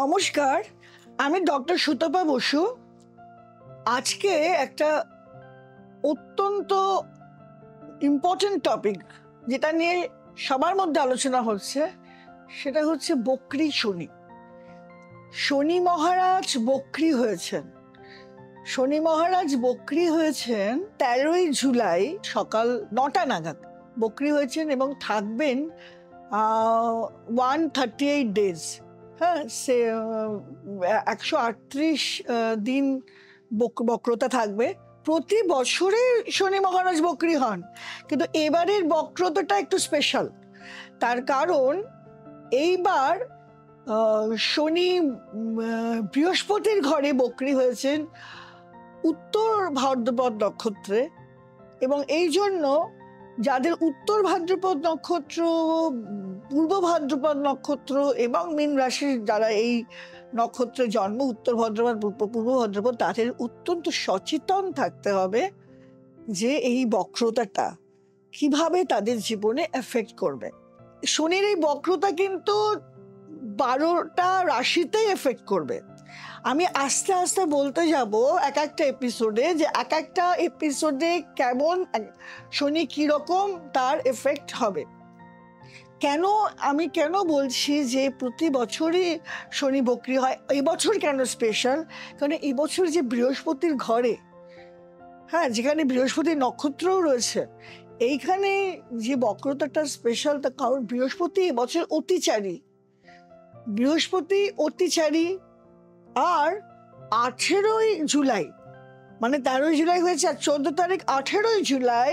নমস্কার, আমি ডক্টর সুতপা বসু। আজকে একটা অত্যন্ত ইম্পর্টেন্ট টপিক যেটা নিয়ে সবার মধ্যে আলোচনা হচ্ছে, সেটা হচ্ছে বক্রী শনি। শনি মহারাজ বক্রী হয়েছেন। শনি মহারাজ বক্রী হয়েছেন 13ই জুলাই সকাল 9টা নাগাদ বক্রী হয়েছেন এবং থাকবেন 138 ডেজ। হ্যাঁ, সে 138 দিন বক্রতা থাকবে। প্রতি বছরে শনি মহারাজ বক্রী হন, কিন্তু এবারের বক্রতাটা একটু স্পেশাল। তার কারণ এইবার শনি বৃহস্পতির ঘরে বক্রী হয়েছেন উত্তর ভাদ্রপদ নক্ষত্রে, এবং এই জন্য যাদের উত্তর ভাদ্রপদ নক্ষত্র, পূর্ব ভাদ্রপদ নক্ষত্র এবং মীন রাশির যারা এই নক্ষত্রে জন্ম, উত্তর ভাদ্রপদ পূর্ব ভাদ্রপদ, তাদের অত্যন্ত সচেতন থাকতে হবে যে এই বক্রতাটা কিভাবে তাদের জীবনে এফেক্ট করবে। শনির এই বক্রতা কিন্তু 12টা রাশিতেই এফেক্ট করবে। আমি আস্তে আস্তে বলতে যাব এক একটা এপিসোডে, যে এক একটা এপিসোডে কেমন শনি কিরকম তার এফেক্ট হবে। আমি কেন বলছি যে প্রতি বছরই শনি বক্রী হয়, এই বছর কেন স্পেশাল? কারণ এই বছর যে বৃহস্পতির ঘরে, হ্যাঁ, যেখানে বৃহস্পতির নক্ষত্রও রয়েছে, এইখানে যে বক্রতাটা স্পেশাল, তার কারণ বৃহস্পতি এবছর অতিচারী। বৃহস্পতি অতিচারী। আর 18ই জুলাই, মানে 13ই জুলাই হয়েছে, আর 14 তারিখ 18ই জুলাই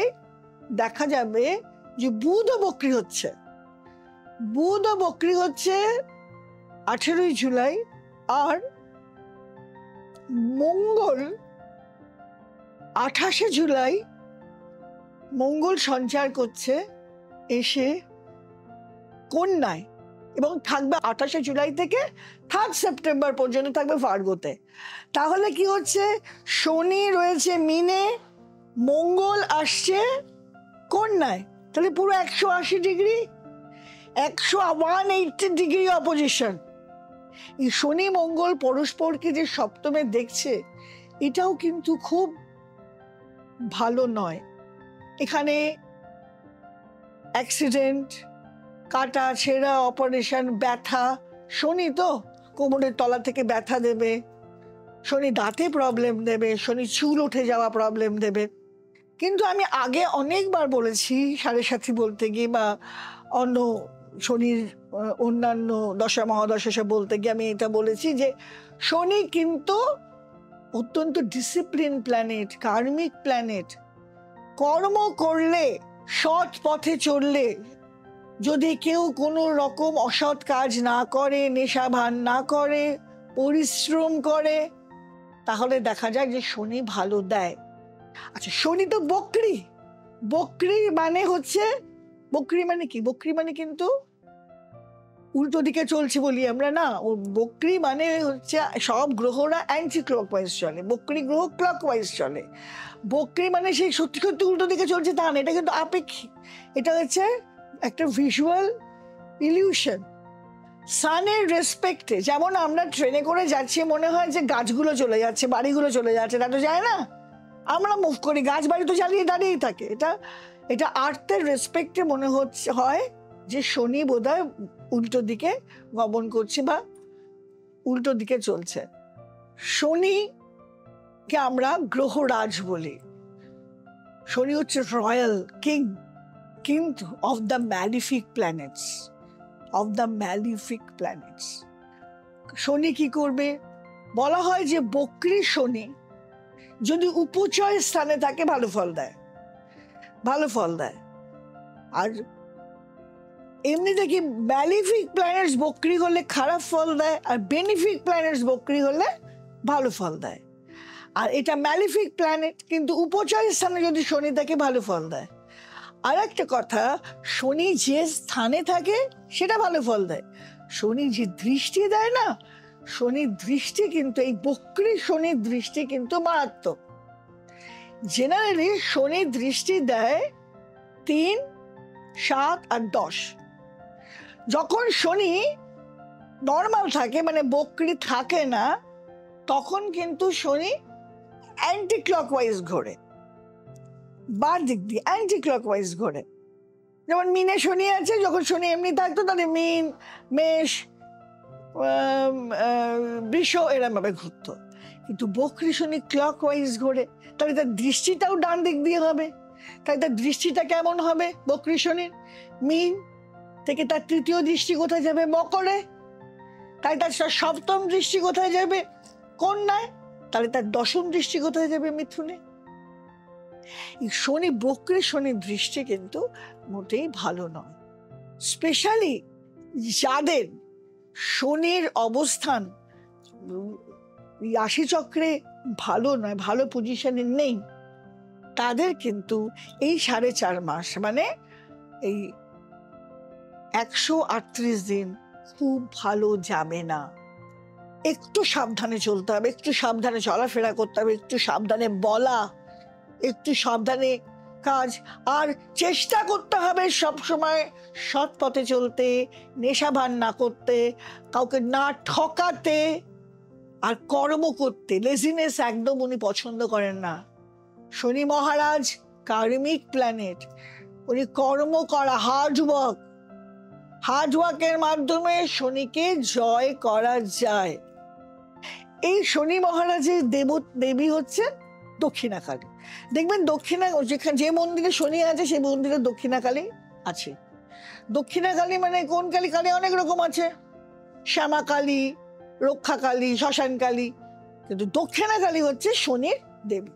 দেখা যাবে যে বুধ বক্রী হচ্ছে। বুধ বক্রী হচ্ছে 18ই জুলাই। আর মঙ্গল 28শে জুলাই মঙ্গল সঞ্চার করছে এসে কন্যায়, এবং থাকবে 28শে জুলাই থেকে 3 সেপ্টেম্বর পর্যন্ত থাকবে ভার্গোতে। তাহলে কি হচ্ছে, শনি রয়েছে মিনে, মঙ্গল আসছে কন্যায়, তাহলে পুরো 180 ডিগ্রি, 180 ডিগ্রি অপোজিশন। এই শনি মঙ্গল পরস্পরকে যে সপ্তমে দেখছে, এটাও কিন্তু খুব ভালো নয়। এখানে অ্যাক্সিডেন্ট, কাটা ছেঁড়া, অপারেশন, ব্যথা। শনি তো কোমরের তলা থেকে ব্যথা দেবে, শনি দাঁতে প্রবলেম দেবে, শনি চুল উঠে যাওয়া প্রবলেম দেবে। কিন্তু আমি আগে অনেকবার বলেছি, সাড়ে সাথী বলতে গিয়ে বা অন্য শনির অন্যান্য দশা মহাদশা বলতে গিয়ে আমি এটা বলেছি যে শনি কিন্তু অত্যন্ত ডিসিপ্লিন প্ল্যানেট, কার্মিক প্ল্যানেট। কর্ম করলে, সৎ পথে চললে, যদি কেউ কোনো রকম অসৎ কাজ না করে, নেশা ভান না করে, পরিশ্রম করে, তাহলে দেখা যায় যে শনি ভালো দেয়। আচ্ছা, শনি তো বক্রী। বক্রী মানে হচ্ছে, বক্রী মানে কি? বক্রী মানে কিন্তু উল্টো দিকে চলছে বলি আমরা না। ও বক্রী মানে হচ্ছে সব গ্রহরা অ্যান্টি ক্লকওয়াইজ চলে, বক্রী গ্রহ ক্লকওয়াইজ চলে। বক্রী মানে সেই সত্যি সত্যি উল্টো দিকে চলছে তা না, এটা কিন্তু আপেক্ষিক। এটা হচ্ছে একটা ভিজুয়াল ইলিউশন। সানের রেসপেক্টে, যেমন আমরা ট্রেনে করে যাচ্ছি, মনে হয় যে গাছগুলো চলে যাচ্ছে, বাড়িগুলো চলে যাচ্ছে, তা তো যায় না। আমরা মুভ করি, গাছ বাড়ি তো জ্বালিয়ে দাঁড়িয়েই থাকে। এটা আর্থের রেসপেক্টে মনে হয় যে শনি বোধহয় উল্টো দিকে গমন করছে বা উল্টো দিকে চলছে। শনিকে আমরা গ্রহরাজ বলি। শনি হচ্ছে রয়্যাল কিং, কিন্তু অফ দ্য ম্যালিফিক প্ল্যানেটস। শনি কি করবে? বলা হয় যে বক্রী শনি যদি উপচয় স্থানে থাকে ভালো ফল দেয়। আর এমনিতে কি ম্যালিফিক প্ল্যানেটস বক্রী হলে খারাপ ফল দেয়, আর বেনিফিক প্ল্যানেটস বক্রী হলে ভালো ফল দেয়। আর এটা ম্যালিফিক প্ল্যানেট, কিন্তু উপচয় স্থানে যদি শনি থাকে ভালো ফল দেয়। আর একটা কথা, শনি যে স্থানে থাকে সেটা ভালো ফল দেয়। শনি যে দৃষ্টি দেয় না, শনির দৃষ্টি কিন্তু, এই বক্রী শনির দৃষ্টি কিন্তু মারাত্মক। জেনারেলি শনি দৃষ্টি দেয় 3, 7 আর 10। যখন শনি নর্মাল থাকে, মানে বক্রি থাকে না, তখন কিন্তু শনি অ্যান্টি ক্লকওয়াইজ ঘোরে, বা দিক দিয়ে অ্যান্টি ক্লকওয়াইজ ঘোরে। যেমন মিনে শনি আছে, যখন শনি এমনি থাকতো তাহলে মিন, মেষ, বৃষ এরম ভাবে ঘুরতো। কিন্তু বক্রি শনি ক্লকওয়াইজ ঘোরে, তাহলে তার দৃষ্টিটাও ডান দিক দিয়ে হবে। তাহলে তার দৃষ্টিটা কেমন হবে বক্রি শনির? মিন থেকে তার তৃতীয় দৃষ্টি কোথায় যাবে? মকরে। তাই তার সপ্তম দৃষ্টি কোথায় যাবে? কন্যায়। তাহলে তার দশম দৃষ্টি কোথায় যাবে? মিথুনে। এই শনি, বক্রি শনির দৃষ্টি কিন্তু মোটেই ভালো নয়। স্পেশালি যাদের শনির অবস্থান রাশিচক্রে ভালো নয়, ভালো পজিশনে নেই, তাদের কিন্তু এই 4.5 মাস, মানে এই 138 দিন খুব ভালো যাবে না। একটু সাবধানে চলতে হবে, একটু সাবধানে চলাফেরা করতে হবে, একটু সাবধানে বলা, একটু সাবধানে কাজ, আর চেষ্টা করতে হবে সব সময় সৎ পথে চলতে, নেশাভান না করতে, কাউকে না ঠকাতে, আর কর্ম করতে। লেজিনেস একদম উনি পছন্দ করেন না। শনি মহারাজ কার্মিক প্ল্যানেট, উনি কর্ম করা, হার্ডওয়ার্কের মাধ্যমে শনিকে জয় করা যায়। এই শনি মহারাজের দেবী হচ্ছে দক্ষিণাকালী। দেখবেন যে মন্দিরে শনি আছে সেই মন্দিরে দক্ষিণাকালী আছে। দক্ষিণাকালী মানে কোন কালী? কালী অনেক রকম আছে, শ্যামাকালী, রক্ষাকালী, শ্মশানকালী, কিন্তু দক্ষিণাকালী হচ্ছে শনির দেবী।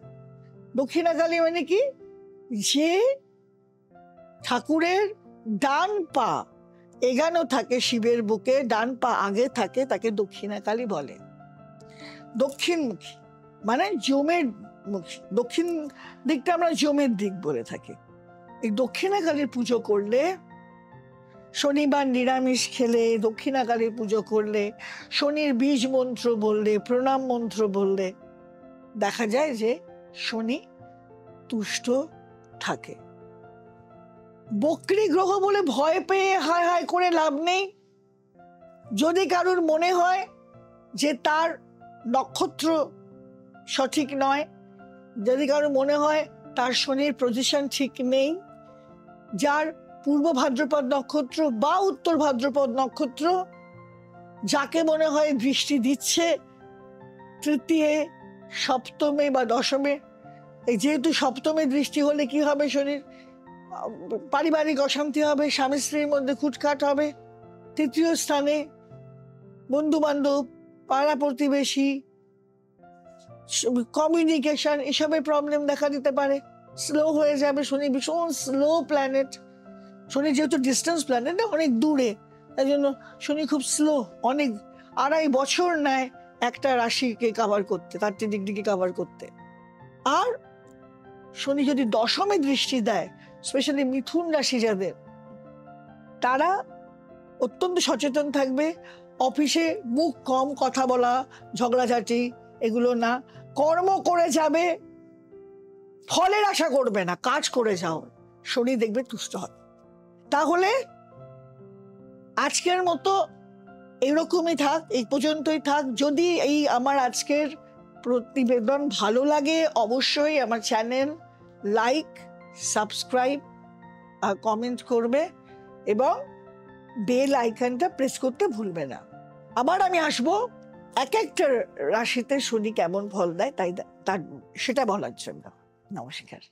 দক্ষিণাকালী মানে কি? যে ঠাকুরের ডান পা এগানো থাকে শিবের বুকে, ডান পা আগে থাকে, তাকে দক্ষিণাকালী বলে। দক্ষিণমুখী মানে জমের মুখী, দক্ষিণ দিকটা আমরা জমের দিক বলে থাকি। এই দক্ষিণাকালীর পুজো করলে, শনিবার নিরামিষ খেলে, দক্ষিণাকালীর পুজো করলে, শনির বীজ মন্ত্র বললে, প্রণাম মন্ত্র বললে, দেখা যায় যে শনি তুষ্ট থাকে। বক্রী গ্রহ বলে ভয় পেয়ে হায় হায় করে লাভ নেই। যদি কারুর মনে হয় যে তার নক্ষত্র সঠিক নয়, যদি কারোর মনে হয় তার শনির পজিশন ঠিক নেই, যার পূর্ব ভাদ্রপদ নক্ষত্র বা উত্তর ভাদ্রপদ নক্ষত্র, যাকে মনে হয় দৃষ্টি দিচ্ছে তৃতীয়, সপ্তমে বা দশমে, এই যেহেতু সপ্তমে দৃষ্টি হলে কি হবে? শনির পারিবারিক অশান্তি হবে, স্বামী স্ত্রীর মধ্যে খুটখাট হবে। তৃতীয় স্থানে বন্ধু বান্ধব, পাড়া প্রতিবেশী, কমিউনিকেশন, এসবের প্রবলেম দেখা দিতে পারে। স্লো হয়ে যাবে। শনি ভীষণ স্লো প্ল্যানেট। শনি যেহেতু ডিস্টেন্স প্ল্যানেট, অনেক দূরে, তাই জন্য শনি খুব স্লো। অনেক 2.5 বছর নেয় একটা রাশিকে কাভার করতে, তার দিকে কাভার করতে। আর শনি যদি দশমে দৃষ্টি দেয়, স্পেশালি মিথুন রাশি যাদের, তারা অত্যন্ত সচেতন থাকবে। অফিসে মুখ কম, কথা বলা, ঝগড়াঝাটি এগুলো না, কর্ম করে যাবে, ফলের আশা করবে না, কাজ করে যাও, শনি দেখবে তুষ্ট হয়। তাহলে আজকের মতো এরকমই থাক, এই পর্যন্তই থাক। যদি এই আমার আজকের প্রতিবেদন ভালো লাগে, অবশ্যই আমার চ্যানেল লাইক, সাবস্ক্রাইব আর কমেন্ট করবে, এবং বেল আইকনটা প্রেস করতে ভুলবে না। আবার আমি আসবো এক একটা রাশিতে শনি কেমন ফল দেয় তাই সেটা বলার জন্য। নমস্কার।